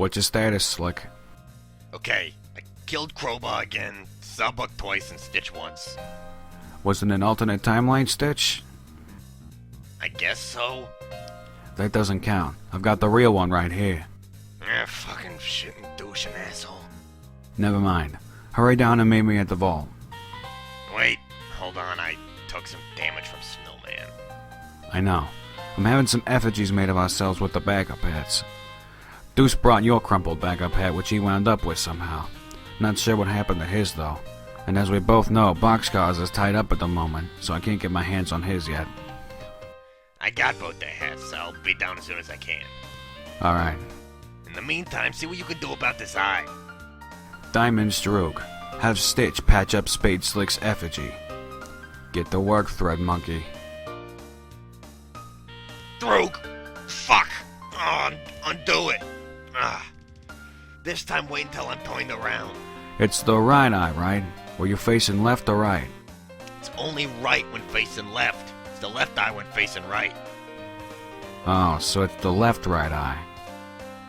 What's your status, Slick? Okay, I killed Crowbar again, Sawbuck twice, and Stitch once. Was it an alternate timeline, Stitch? I guess so. That doesn't count. I've got the real one right here. Fucking shitting douching asshole. Never mind. Hurry down and meet me at the vault. Wait, hold on, I took some damage from Snowman. I know. I'm having some effigies made of ourselves with the backup hats. Deuce brought your crumpled backup hat, which he wound up with somehow. Not sure what happened to his, though. And as we both know, Boxcars is tied up at the moment, so I can't get my hands on his yet. I got both their hats, so I'll be down as soon as I can. Alright. In the meantime, see what you can do about this eye. Diamond Stroke. Have Stitch patch up Spade Slick's effigy. Get to work, Thread Monkey. Throke! Fuck! Oh, undo it! This time wait until I'm turned around. It's the right eye, right? Were you facing left or right? It's only right when facing left. It's the left eye when facing right. Oh, so it's the left-right eye.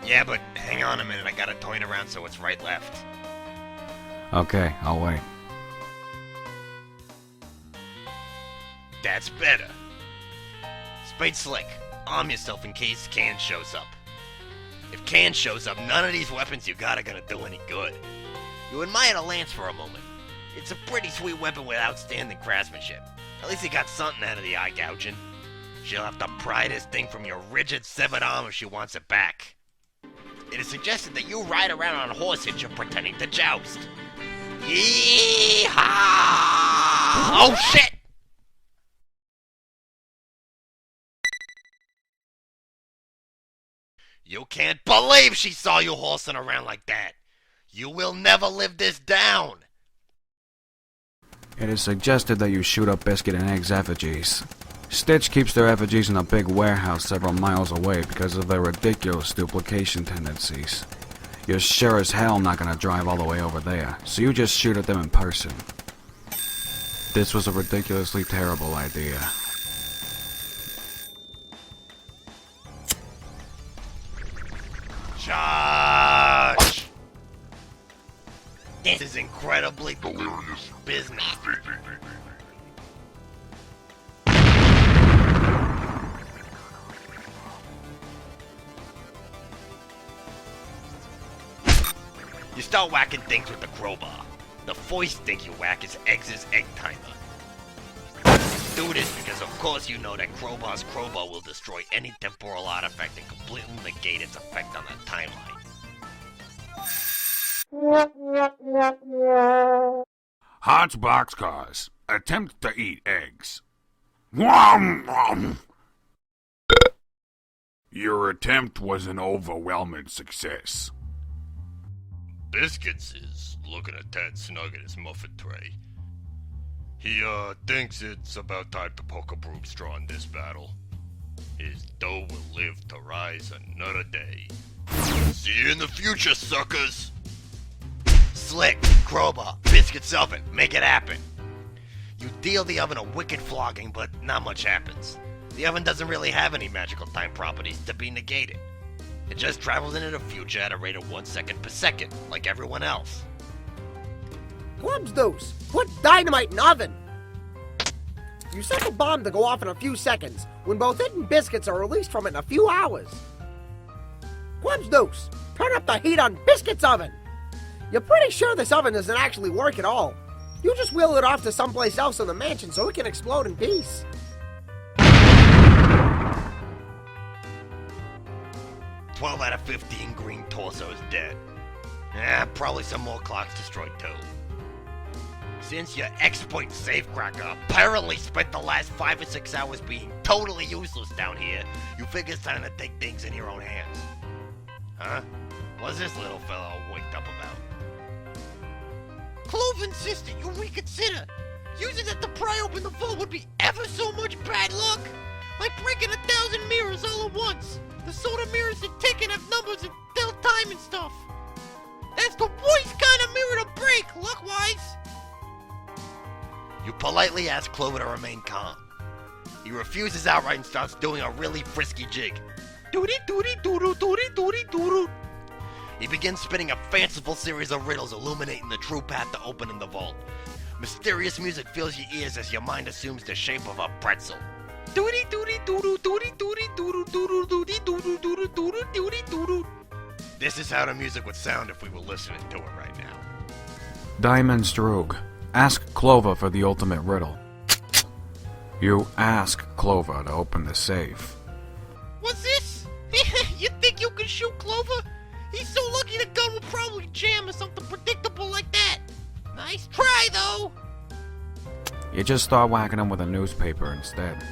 Yeah, but hang on a minute, I gotta turn around so it's right-left. Okay, I'll wait. That's better. Spade Slick, arm yourself in case Can shows up. If Can shows up, none of these weapons you got are gonna do any good. You admire the lance for a moment. It's a pretty sweet weapon with outstanding craftsmanship. At least it got something out of the eye gouging. She'll have to pry this thing from your rigid, severed arm if she wants it back. It is suggested that you ride around on a horse hitcher pretending to joust. Yee-haw! Oh, shit! You can't believe she saw you horsing around like that. You will never live this down. It is suggested that you shoot up Biscuit and Egg's effigies. Stitch keeps their effigies in a big warehouse several miles away because of their ridiculous duplication tendencies. You're sure as hell not gonna drive all the way over there, so you just shoot at them in person. This was a ridiculously terrible idea. Charge! This is incredibly delirious business. You start whacking things with the crowbar. The first thing you whack is Eggs' egg timer. Do this because of course you know that Crowbar's crowbar will destroy any temporal artifact and completely negate its effect on the timeline. Hot boxcars attempt to eat eggs. Whom! Your attempt was an overwhelming success. Biscuits is looking a tad snug at his muffin tray. He, thinks it's about time to poke a broom straw in this battle. His dough will live to rise another day. See you in the future, suckers! Slick, Crowbar, Biscuit's oven, make it happen. You deal the oven a wicked flogging, but not much happens. The oven doesn't really have any magical time properties to be negated. It just travels into the future at a rate of 1 second per second, like everyone else. Clubs those! Put dynamite in the oven! You set the bomb to go off in a few seconds, when both it and Biscuits are released from it in a few hours. Clubs dose! Turn up the heat on Biscuits' oven! You're pretty sure this oven doesn't actually work at all. You just wheel it off to someplace else in the mansion so it can explode in peace. 12 out of 15 green torsos dead. Probably some more clocks destroyed too. Since your exploit safecracker apparently spent the last 5 or 6 hours being totally useless down here, you figure it's time to take things in your own hands. Huh? What's this little fellow waked up about? Clove insisted you reconsider. Using it to pry open the vault would be ever so much bad luck. Like breaking 1,000 mirrors all at once. The sort of mirrors that tick and have numbers and tell time and stuff. That's the worst kind of mirror to break, luck-wise. You politely ask Clover to remain calm. He refuses outright and starts doing a really frisky jig. Doody doody doodoo doody doody doodoo. He begins spinning a fanciful series of riddles illuminating the true path to opening the vault. Mysterious music fills your ears as your mind assumes the shape of a pretzel. This is how the music would sound if we were listening to it right now. Diamond's Droog. Ask Clover for the ultimate riddle. You ask Clover to open the safe. What's this? You think you can shoot Clover? He's so lucky the gun will probably jam or something predictable like that. Nice try, though. You just start whacking him with a newspaper instead.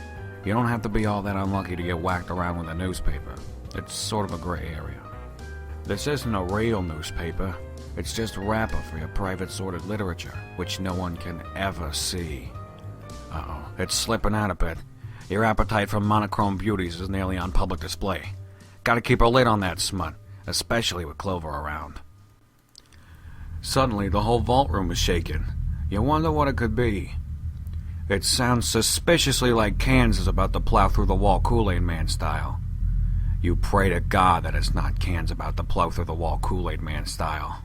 You don't have to be all that unlucky to get whacked around with a newspaper. It's sort of a gray area. This isn't a real newspaper. It's just wrapper for your private sorted literature, which no one can ever see. Uh-oh, it's slipping out a bit. Your appetite for monochrome beauties is nearly on public display. Gotta keep a lid on that smut, especially with Clover around. Suddenly, the whole vault room is shaking. You wonder what it could be. It sounds suspiciously like Cans about to plow through the wall Kool-Aid Man style. You pray to God that it's not Cans about to plow through the wall Kool-Aid Man style.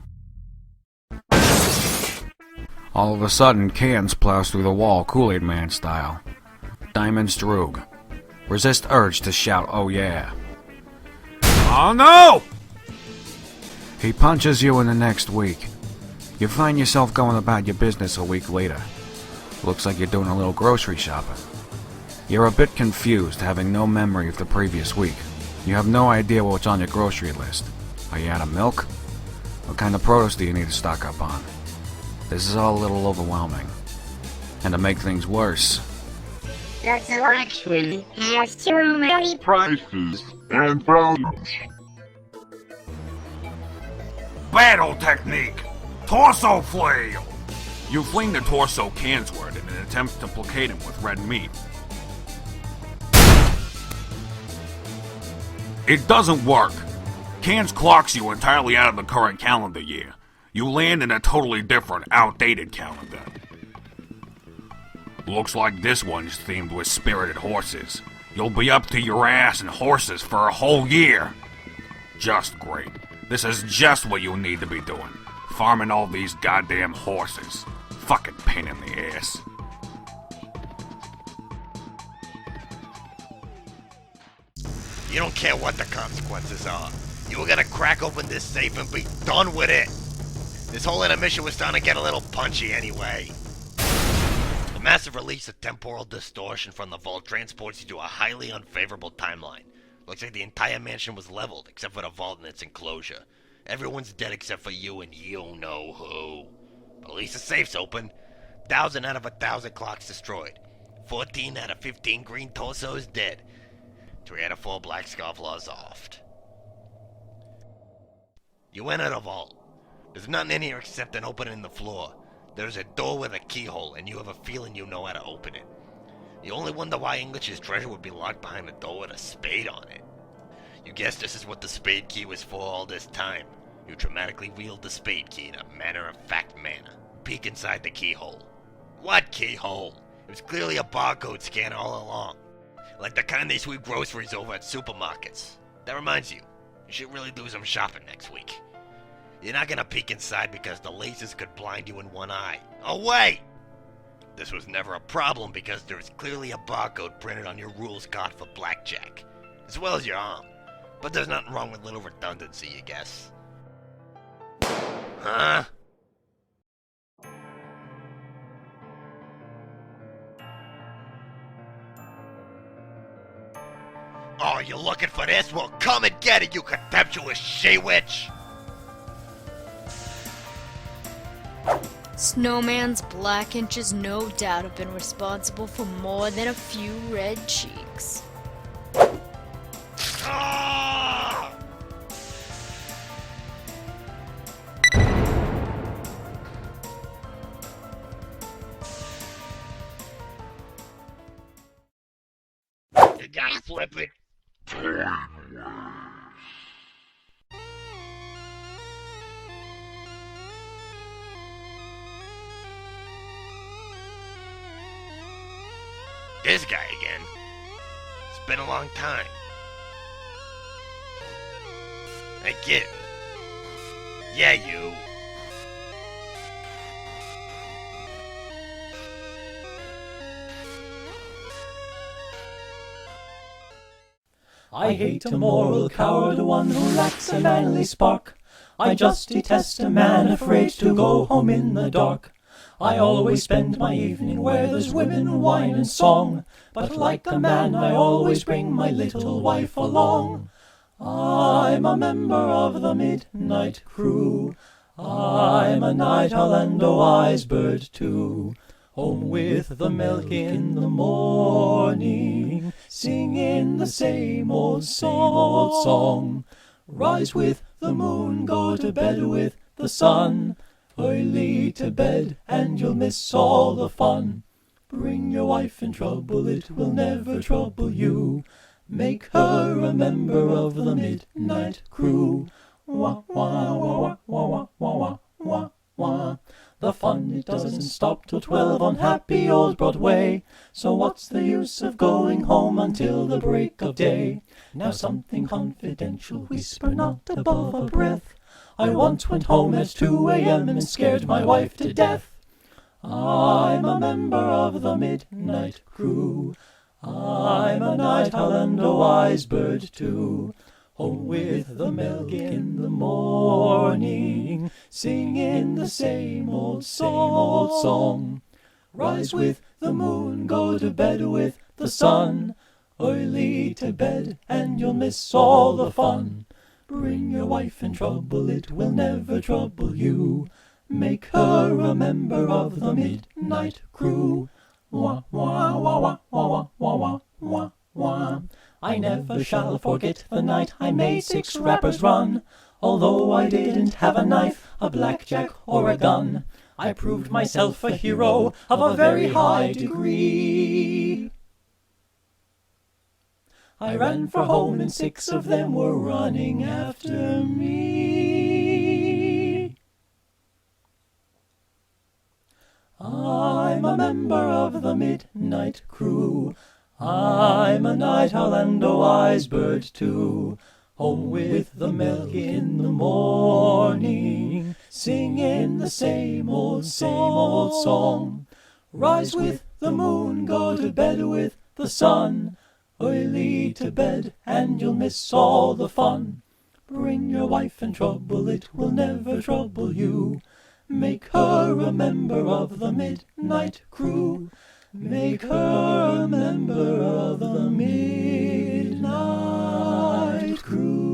All of a sudden, Cans plows through the wall Kool-Aid Man style. Diamond's Droog. Resist urge to shout, oh yeah. Oh no! He punches you in the next week. You find yourself going about your business a week later. Looks like you're doing a little grocery shopping. You're a bit confused, having no memory of the previous week. You have no idea what's on your grocery list. Are you out of milk? What kind of produce do you need to stock up on? This is all a little overwhelming. And to make things worse, The selection has too many Prices and values. Battle technique. Torso flail. You fling the torso Cansward in an attempt to placate him with red meat. It doesn't work. Cans clocks you entirely out of the current calendar year. You land in a totally different, outdated calendar. Looks like this one's themed with spirited horses. You'll be up to your ass in horses for a whole year. Just great. This is just what you need to be doing. Farming all these goddamn horses. Fucking pain in the ass. You don't care what the consequences are. You were gonna crack open this safe and be done with it. This whole intermission was starting to get a little punchy anyway. The massive release of temporal distortion from the vault transports you to a highly unfavorable timeline. Looks like the entire mansion was leveled, except for the vault and its enclosure. Everyone's dead except for you and you know who. But at least the safe's open. 1,000 out of 1,000 clocks destroyed. 14 out of 15 green torsos dead. 3 out of 4 black scofflaws offed. You enter the vault. There's nothing in here except an opening in the floor. There's a door with a keyhole, and you have a feeling you know how to open it. You only wonder why English's treasure would be locked behind the door with a spade on it. You guess this is what the spade key was for all this time. You dramatically wield the spade key in a matter-of-fact manner. Peek inside the keyhole. What keyhole? It was clearly a barcode scanner all along. Like the kind they sweep groceries over at supermarkets. That reminds you, you should really do some shopping next week. You're not gonna peek inside because the lasers could blind you in one eye. Oh wait! This was never a problem because there's clearly a barcode printed on your rules card for blackjack. As well as your arm. But there's nothing wrong with little redundancy, you guess. Huh? Oh, you looking for this? Well, come and get it, you contemptuous she-witch! Snowman's black inches no doubt have been responsible for more than a few red cheeks. Ah! You gotta flip it. This guy again. It's been a long time. Hey kid, Yeah, you. I hate a moral coward, one who lacks a manly spark. I just detest a man afraid to go home in the dark. I always spend my evening where there's women, wine and song, but like a man I always bring my little wife along. I'm a member of the midnight crew. I'm a night owl and a wise bird too. Home with the milk in the morning, singing the same old song. Rise with the moon, go to bed with the sun. Early to bed and you'll miss all the fun. Bring your wife in trouble, it will never trouble you. Make her a member of the midnight crew. Wah, wah, wah, wah, wah, wah, wah, wah, wah. The fun, it doesn't stop till 12 on happy old Broadway. So what's the use of going home until the break of day? Now something confidential, whisper not above a breath. I once went home at 2 a.m. and scared my wife to death. I'm a member of the midnight crew. I'm a night owl and a wise bird too. Home with the milk in the morning, singing the same old song. Rise with the moon, go to bed with the sun. Early to bed and you'll miss all the fun. Bring your wife in trouble, it will never trouble you. Make her a member of the midnight crew. Wah, wah, wah, wah, wah, wah, wah, wah, wah. I never shall forget the night I made 6 rappers run. Although I didn't have a knife, a blackjack, or a gun, I proved myself a hero of a very high degree. I ran for home and 6 of them were running after me. I'm a member of the midnight crew. I'm a night owl and a wise bird too. Home with the milk in the morning, singing the same old song. Rise with the moon, go to bed with the sun. Early to bed and you'll miss all the fun. Bring your wife in trouble, it will never trouble you. Make her a member of the midnight crew. Make her a member of the midnight crew.